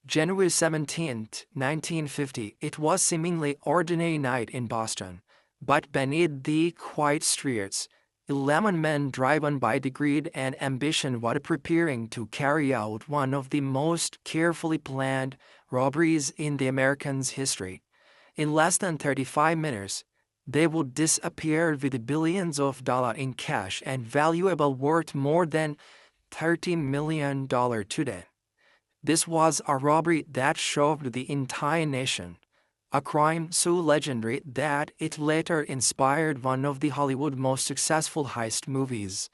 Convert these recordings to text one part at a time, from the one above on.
January 17, 1950. It was seemingly ordinary night in Boston, but beneath the quiet streets, 11 men driven by greed and ambition were preparing to carry out one of the most carefully planned robberies in the Americans' history. In less than 35 minutes, they would disappear with billions of dollars in cash and valuable worth more than $30 million today. This was a robbery that shocked the entire nation, a crime so legendary that it later inspired one of the Hollywood's most successful heist movies,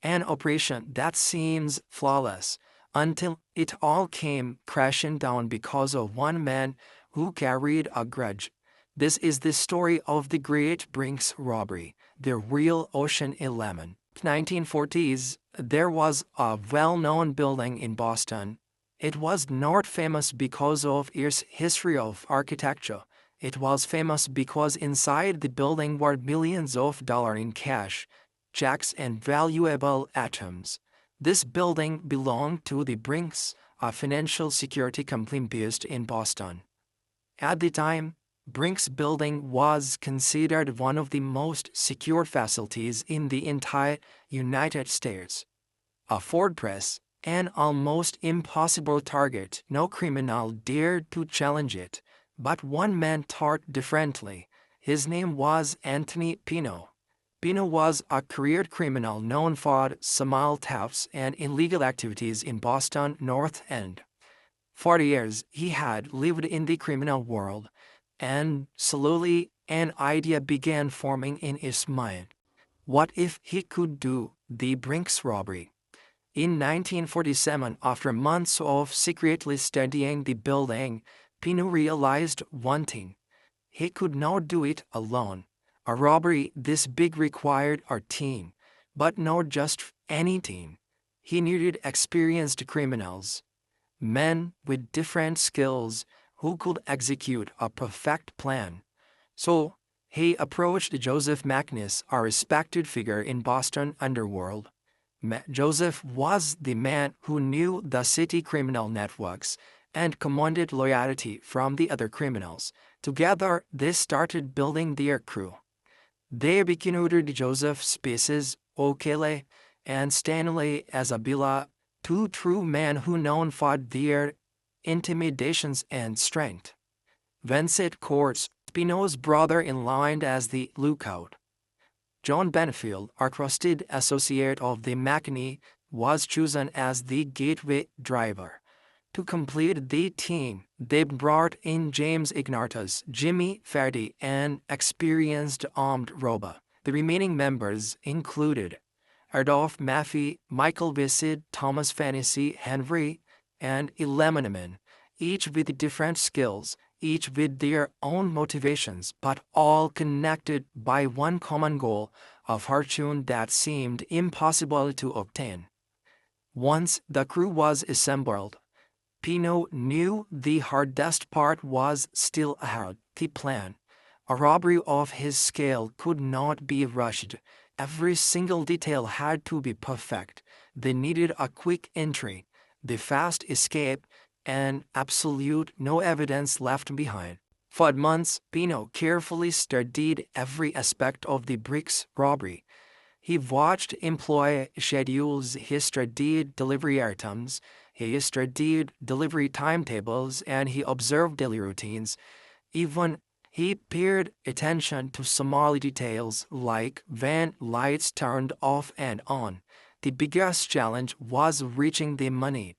an operation that seems flawless until it all came crashing down because of one man who carried a grudge. This is the story of the great Brinks robbery, the real Ocean 11. 1940s, there was a well-known building in Boston. It was not famous because of its history of architecture. It was famous because inside the building were millions of dollars in cash, checks, and valuable items. This building belonged to the Brinks, a financial security company based in Boston. At the time, Brinks building was considered one of the most secure facilities in the entire United States. A fortress, an almost impossible target. No criminal dared to challenge it, but one man thought differently. His name was Anthony Pino. Pino was a career criminal known for small thefts and illegal activities in Boston North End. For years, he had lived in the criminal world, and slowly an idea began forming in his mind. What if he could do the Brinks robbery? In 1947, after months of secretly studying the building, Pino realized one thing. He could not do it alone. A robbery this big required a team, but not just any team. He needed experienced criminals, men with different skills who could execute a perfect plan. So, he approached Joseph McNiss, a respected figure in Boston underworld. Joseph was the man who knew the city criminal networks and commanded loyalty from the other criminals. Together, they started building their crew. They recruited Joseph Spaces, O'Kelly, and Stanley Isabella, two true men who known for their intimidations and strength. Vincent Courts, Pino's brother-in-law, as the lookout. John Benefield, a trusted associate of the McNiss, was chosen as the gateway driver. To complete the team, they brought in James Ignatius, Jimmy Faraday, and experienced armed robber. The remaining members included Adolph Maffei, Michael Vissid, Thomas Fantasy, Henry, and 11 men, each with different skills, each with their own motivations, but all connected by one common goal, a fortune that seemed impossible to obtain. Once the crew was assembled, Pino knew the hardest part was still ahead. The plan. A robbery of his scale could not be rushed. Every single detail had to be perfect. They needed a quick entry, the fast escape, and absolute no evidence left behind. For months, Pino carefully studied every aspect of the Brinks robbery. He watched employee schedules, he studied delivery items, he studied delivery timetables, and he observed daily routines. Even he paid attention to small details like when lights turned off and on. The biggest challenge was reaching the money.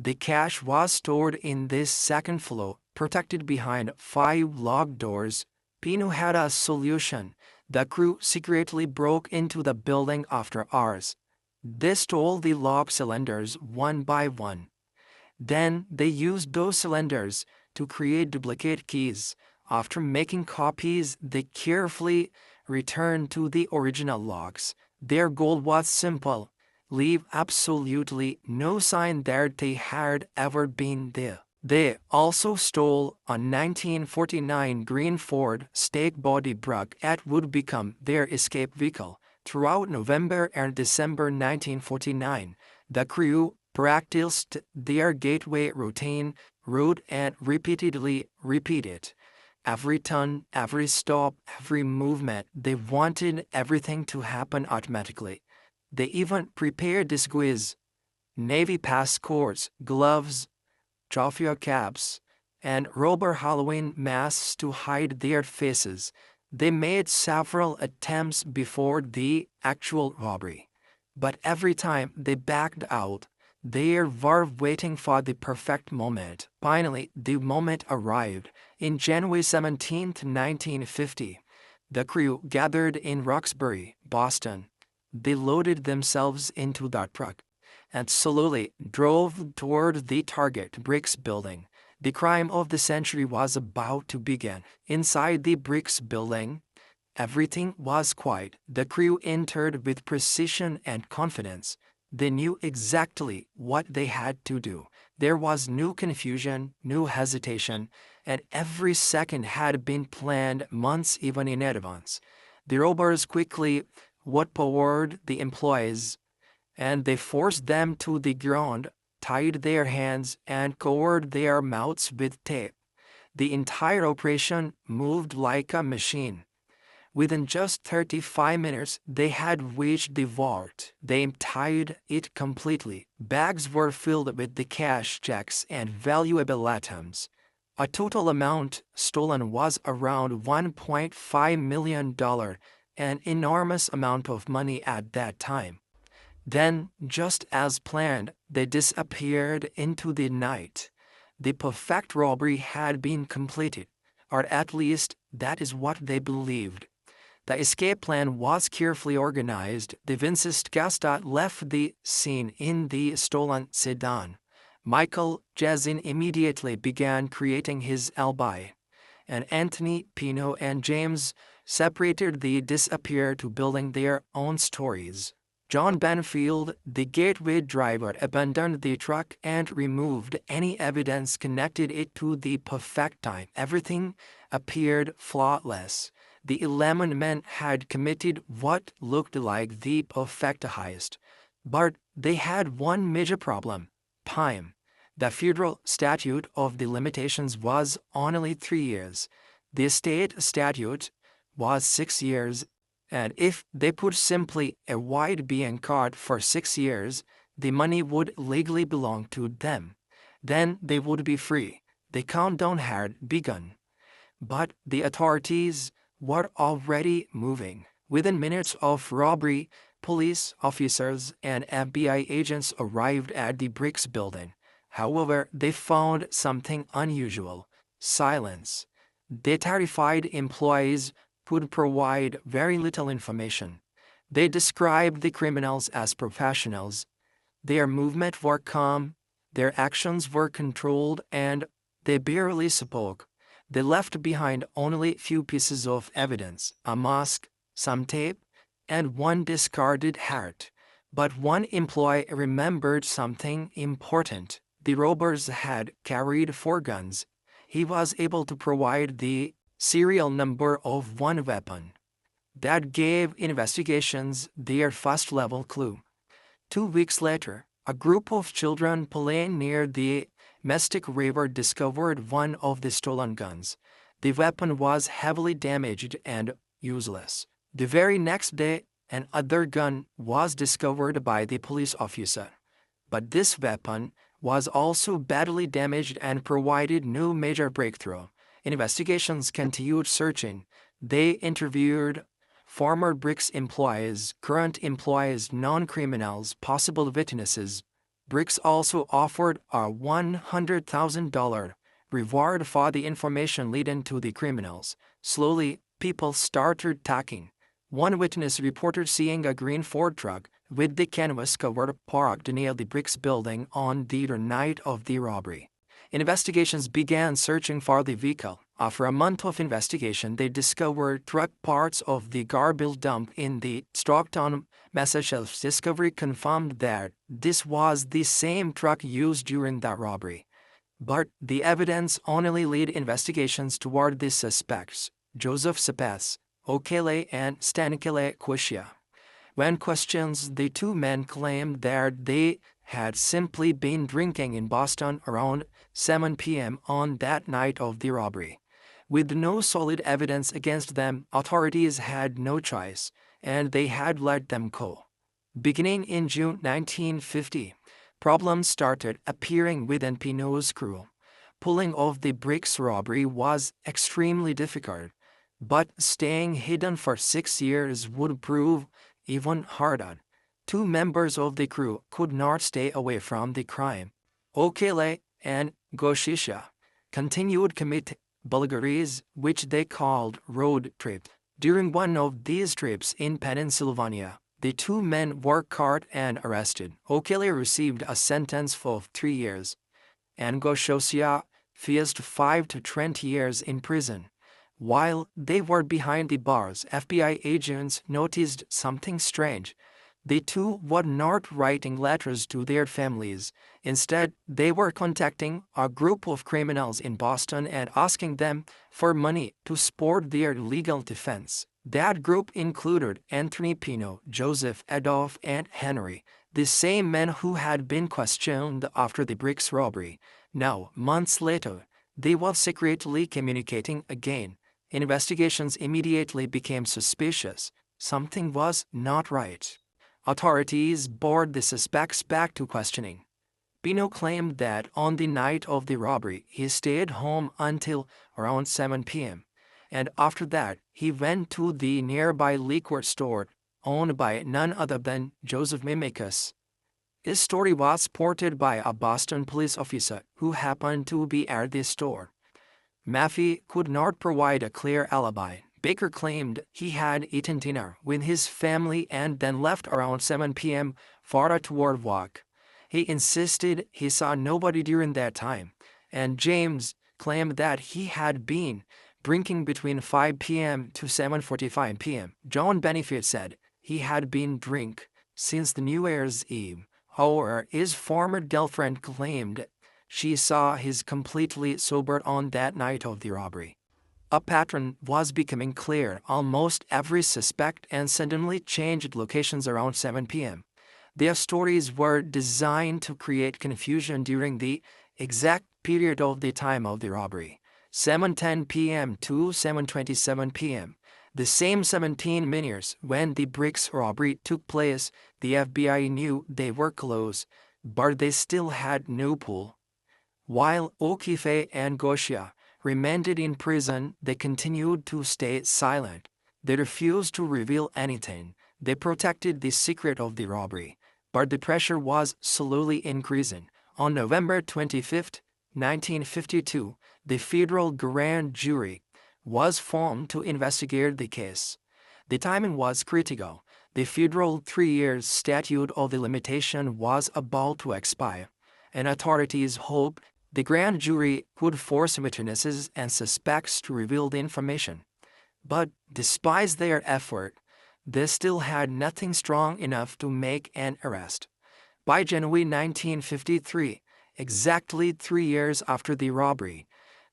The cash was stored in this second floor, protected behind 5 locked doors. Pino had a solution. The crew secretly broke into the building after hours. They stole the lock cylinders one by one. Then they used those cylinders to create duplicate keys. After making copies, they carefully returned to the original locks. Their goal was simple: leave absolutely no sign that they had ever been there. They also stole a 1949 green Ford stake body truck that would become their escape vehicle. Throughout November and December 1949, the crew practiced their gateway route and repeatedly repeated. Every turn, every stop, every movement, they wanted everything to happen automatically. They even prepared disguise, navy passports, gloves, Jaffa caps, and robber Halloween masks to hide their faces. They made several attempts before the actual robbery, but every time they backed out. They were waiting for the perfect moment. Finally, the moment arrived. In January 17, 1950, the crew gathered in Roxbury, Boston. They loaded themselves into that truck and slowly drove toward the target Bricks building. The crime of the century was about to begin. Inside the Bricks building, everything was quiet. The crew entered with precision and confidence. They knew exactly what they had to do. There was no confusion, no hesitation, and every second had been planned months even in advance. The robbers quickly outpowered the employees, and they forced them to the ground, tied their hands, and covered their mouths with tape. The entire operation moved like a machine. Within just 35 minutes, they had reached the vault. They emptied it completely. Bags were filled with the cash, checks, and valuable items. A total amount stolen was around $1.5 million, an enormous amount of money at that time. Then, just as planned, they disappeared into the night. The perfect robbery had been completed, or at least that is what they believed. The escape plan was carefully organized. The Vincent Gasta left the scene in the stolen sedan. Michael Jazin immediately began creating his alibi, and Anthony, Pino, and James separated the disappeared to building their own stories. John Benfield, the gateway driver, abandoned the truck and removed any evidence connected it to the perfect time. Everything appeared flawless. The 11 men had committed what looked like the perfect heist. But they had one major problem: time. The federal statute of the limitations was only 3 years. The state statute was 6 years, and if they put simply avoid being caught for 6 years, the money would legally belong to them. Then they would be free. The countdown had begun. But the authorities were already moving. Within minutes of robbery, police officers and FBI agents arrived at the Bricks building. However, they found something unusual: silence. The terrified employees could provide very little information. They described the criminals as professionals. Their movements were calm, their actions were controlled, and they barely spoke. They left behind only few pieces of evidence: a mask, some tape, and one discarded hat. But one employee remembered something important. The robbers had carried 4 guns. He was able to provide the serial number of one weapon. That gave investigations their first-level clue. 2 weeks later, a group of children playing near the Mystic River discovered one of the stolen guns. The weapon was heavily damaged and useless. The very next day, another gun was discovered by the police officer. But this weapon was also badly damaged and provided no major breakthrough. Investigations continued searching. They interviewed former Bricks employees, current employees, non-criminals, possible witnesses. Bricks also offered a $100,000 reward for the information leading to the criminals. Slowly, people started talking. One witness reported seeing a green Ford truck with the canvas cover parked near the Bricks building on the night of the robbery. Investigations began searching for the vehicle. After a month of investigation, they discovered truck parts of the garbage dump in the Stockton, Massachusetts. Discovery confirmed that this was the same truck used during that robbery. But the evidence only led investigations toward the suspects: Joseph Sapes, Okele, and Stanikele Quishia. When questioned, the two men claimed that they had simply been drinking in Boston around 7 p.m. on that night of the robbery. With no solid evidence against them, authorities had no choice, and they had let them go. Beginning in June 1950, problems started appearing within Pino's crew. Pulling off the Brinks robbery was extremely difficult, but staying hidden for 6 years would prove even harder. Two members of the crew could not stay away from the crime. Okele and Goshisha continued commit burglaries, which they called road trips. During one of these trips in Pennsylvania, the two men were caught and arrested. Okele received a sentence of 3 years, and Goshisha faced 5 to 20 years in prison. While they were behind the bars, FBI agents noticed something strange. The two were not writing letters to their families. Instead, they were contacting a group of criminals in Boston and asking them for money to support their legal defense. That group included Anthony Pino, Joseph Adolph, and Henry, the same men who had been questioned after the Brinks robbery. Now, months later, they were secretly communicating again. Investigations immediately became suspicious. Something was not right. Authorities brought the suspects back to questioning. Pino claimed that on the night of the robbery, he stayed home until around 7 p.m., and after that, he went to the nearby liquor store owned by none other than Joseph Mimicus. His story was supported by a Boston police officer who happened to be at the store. Maffei could not provide a clear alibi. Baker claimed he had eaten dinner with his family and then left around 7 p.m. for a toward walk. He insisted he saw nobody during that time, and James claimed that he had been drinking between 5 p.m. to 7:45 p.m. John Benefit said he had been drinking since the New Year's Eve. However, his former girlfriend claimed she saw his completely sober on that night of the robbery. A pattern was becoming clear. Almost every suspect and suddenly changed locations around 7 p.m. Their stories were designed to create confusion during the exact period of the time of the robbery, 7:10 p.m. to 7:27 p.m. The same 17 minutes when the Brinks robbery took place. The FBI knew they were close, but they still had no pull. While Okele and Goshisha remained in prison, they continued to stay silent. They refused to reveal anything. They protected the secret of the robbery, but the pressure was slowly increasing. On November 25, 1952, the federal grand jury was formed to investigate the case. The timing was critical. The federal 3-year statute of the limitation was about to expire, and authorities hoped the grand jury would force witnesses and suspects to reveal the information. But despite their effort, they still had nothing strong enough to make an arrest. By January 1953, exactly 3 years after the robbery,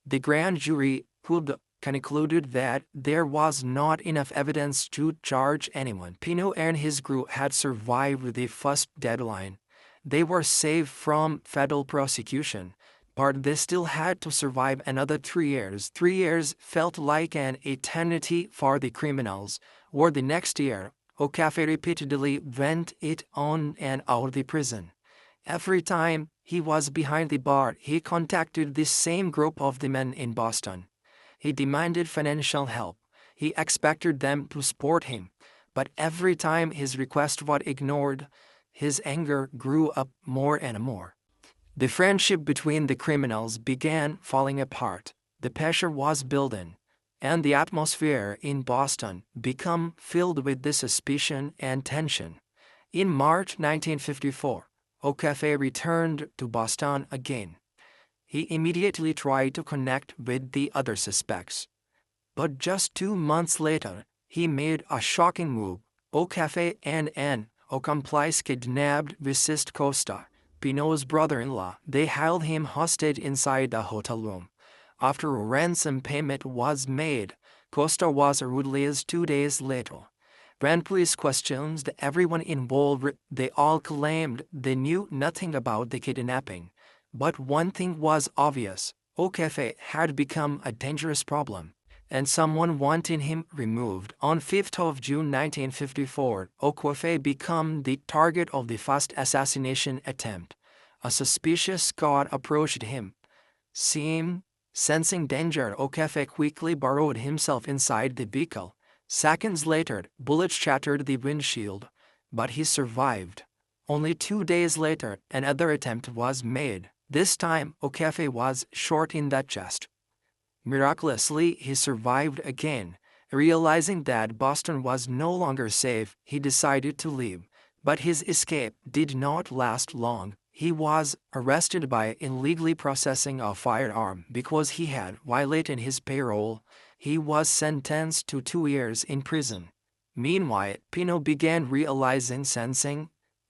the grand jury could concluded that there was not enough evidence to charge anyone. Pino and his crew had survived the first deadline. They were saved from federal prosecution, but they still had to survive another 3 years. 3 years felt like an eternity for the criminals. Or the next year, Okele repeatedly went it on and out of the prison. Every time he was behind the bar, he contacted the same group of the men in Boston. He demanded financial help. He expected them to support him, but every time his request was ignored, his anger grew up more and more. The friendship between the criminals began falling apart. The pressure was building, and the atmosphere in Boston became filled with the suspicion and tension. In March 1954, Okele returned to Boston again. He immediately tried to connect with the other suspects. But just 2 months later, he made a shocking move. Okele and an accomplice kidnapped Viciste Costa, Pino's brother-in-law. They held him hostage inside the hotel room. After a ransom payment was made, Costa was released 2 days later. When police questioned everyone involved, they all claimed they knew nothing about the kidnapping. But one thing was obvious: Okafe had become a dangerous problem, and someone wanted him removed. On 5th of June 1954, Okafe became the target of the first assassination attempt. A suspicious squad approached him. Sensing danger, Okafe quickly burrowed himself inside the vehicle. Seconds later, bullets shattered the windshield, but he survived. Only 2 days later, another attempt was made. This time, Okafe was shot in the chest. Miraculously, he survived again. Realizing that Boston was no longer safe, he decided to leave. But his escape did not last long. He was arrested by illegally processing a firearm because he had violated his parole. He was sentenced to 2 years in prison. Meanwhile, Pino began realizing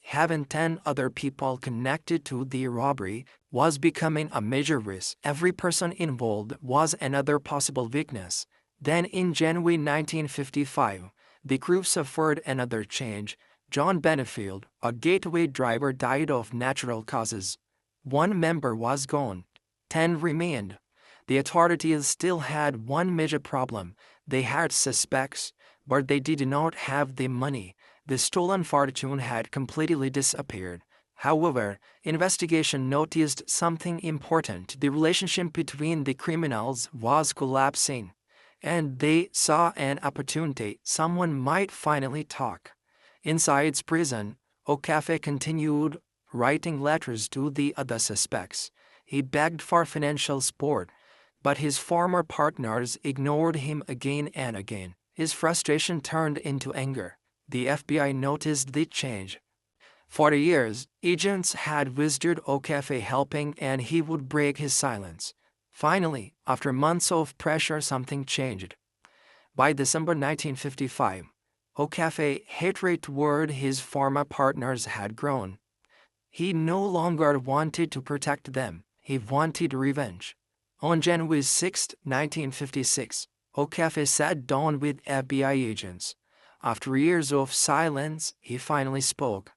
having 10 other people connected to the robbery was becoming a major risk. Every person involved was another possible weakness. Then in January 1955, the crew suffered another change. John Benefield, a gateway driver, died of natural causes. 1 member was gone. 10 remained. The authorities still had one major problem. They had suspects, but they did not have the money. The stolen fortune had completely disappeared. However, investigation noticed something important. The relationship between the criminals was collapsing, and they saw an opportunity. Someone might finally talk. Inside prison, Okafe continued writing letters to the other suspects. He begged for financial support, but his former partners ignored him again and again. His frustration turned into anger. The FBI noticed the change. For years, agents had visited Okafe helping, and he would break his silence. Finally, after months of pressure, something changed. By December 1955, Okafe hatred toward his former partners had grown. He no longer wanted to protect them. He wanted revenge. On January 6, 1956, Okafe sat down with FBI agents. After years of silence, he finally spoke.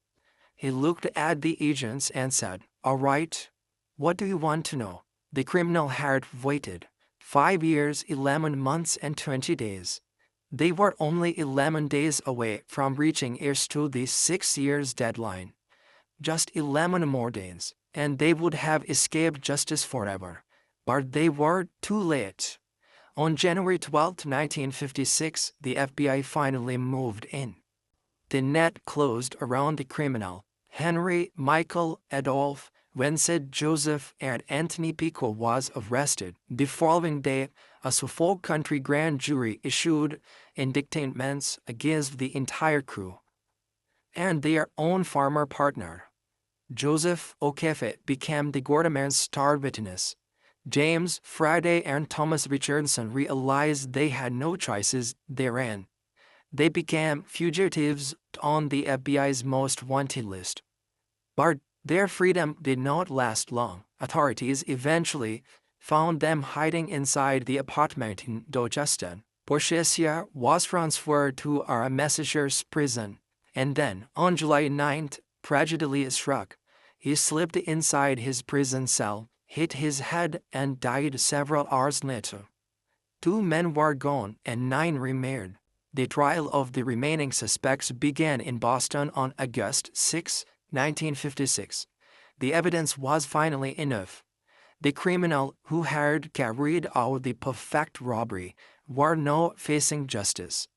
He looked at the agents and said, "All right, what do you want to know?" The criminal had waited 5 years, 11 months, and 20 days. They were only 11 days away from reaching to the 6 years deadline. Just 11 more days, and they would have escaped justice forever. But they were too late. On January 12, 1956, the FBI finally moved in. The net closed around the criminal. Henry, Michael, Adolph, Vincent, Joseph, and Anthony Pico was arrested. The following day, a Suffolk County grand jury issued indictments against the entire crew and their own former partner. Joseph Okafe became the Gordaman's star witness. James Friday and Thomas Richardson realized they had no choices therein. They became fugitives on the FBI's most wanted list. But their freedom did not last long. Authorities eventually found them hiding inside the apartment in Dorchester. Borchester was transferred to our Massachusetts prison, and then, on July 9th, tragedy struck. He slipped inside his prison cell, hit his head, and died several hours later. 2 men were gone and 9 remained. The trial of the remaining suspects began in Boston on August 6, 1956. The evidence was finally enough. The criminal who had carried out the perfect robbery were now facing justice.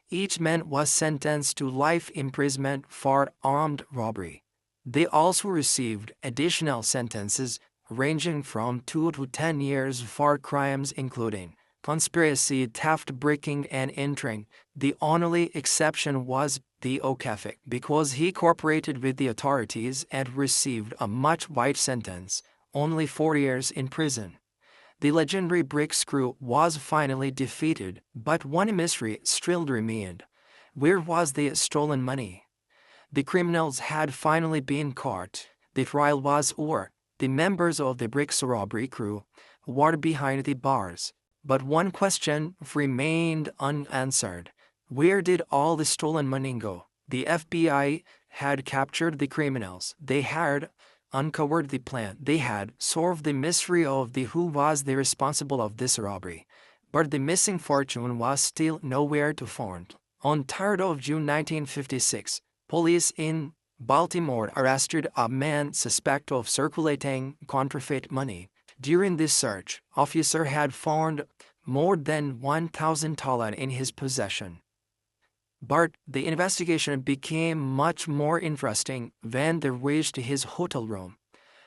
Each man was sentenced to life imprisonment for armed robbery. They also received additional sentences ranging from 2 to 10 years for crimes including conspiracy, theft, breaking, and entering. The only exception was the Okafe, because he cooperated with the authorities and received a much wider sentence, only 4 years in prison. The legendary Brinks crew was finally defeated, but one mystery still remained. Where was the stolen money? The criminals had finally been caught. The trial was over. The members of the Brinks robbery crew were behind the bars. But one question remained unanswered. Where did all the stolen money go? The FBI had captured the criminals. They had uncovered the plan. They had solved the mystery of who was the responsible of this robbery. But the missing fortune was still nowhere to find. On 3rd of June 1956, police in Baltimore arrested a man suspected of circulating counterfeit money. During this search, officer had found more than $1,000 in his possession. But the investigation became much more interesting when they reached his hotel room.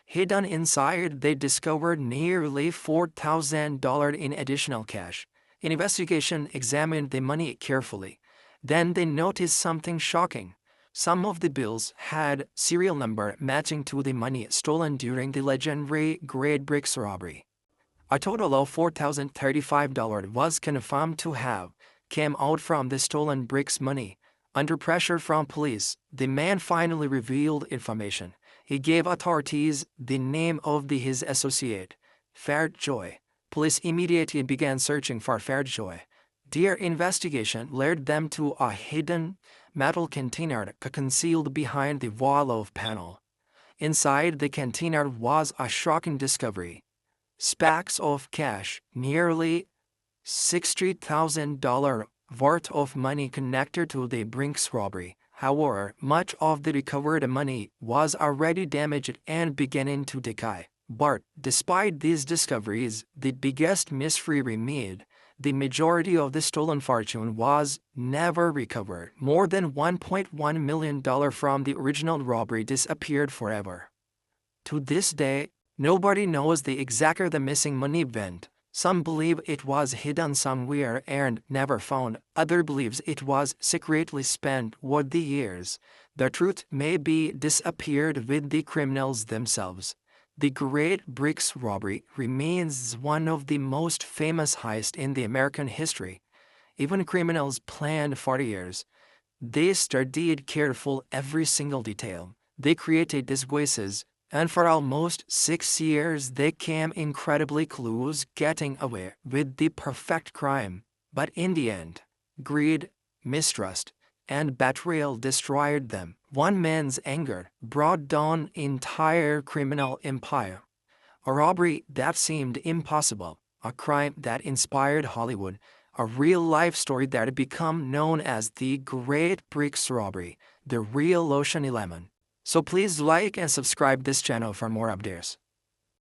Hidden inside, they discovered nearly $4,000 in additional cash. Investigation examined the money carefully. Then they noticed something shocking. Some of the bills had serial number matching to the money stolen during the legendary Great Brinks robbery. A total of $4,035 was confirmed to have came out from the stolen Brinks money. Under pressure from police, the man finally revealed information. He gave authorities the name of his associate, Fairjoy. Police immediately began searching for Fairjoy. Their investigation led them to a hidden metal container concealed behind the wall of panel. Inside the container was a shocking discovery. Stacks of cash, nearly $60,000 worth of money connected to the Brinks robbery. However, much of the recovered money was already damaged and beginning to decay. But despite these discoveries, the biggest mystery remained. The majority of the stolen fortune was never recovered. More than $1.1 million from the original robbery disappeared forever. To this day, nobody knows the exact the missing money went. Some believe it was hidden somewhere and never found. Others believe it was secretly spent with the years. The truth may be disappeared with the criminals themselves. The Great Brinks robbery remains one of the most famous heists in the American history. Even criminals planned for years. They studied carefully every single detail. They created disguises, and for almost 6 years they came incredibly close getting away with the perfect crime. But in the end, greed, mistrust, and betrayal destroyed them. One man's anger brought down entire criminal empire. A robbery that seemed impossible, a crime that inspired Hollywood, a real-life story that had become known as the Great Brinks robbery, the real Ocean 11. So please like and subscribe this channel for more updates.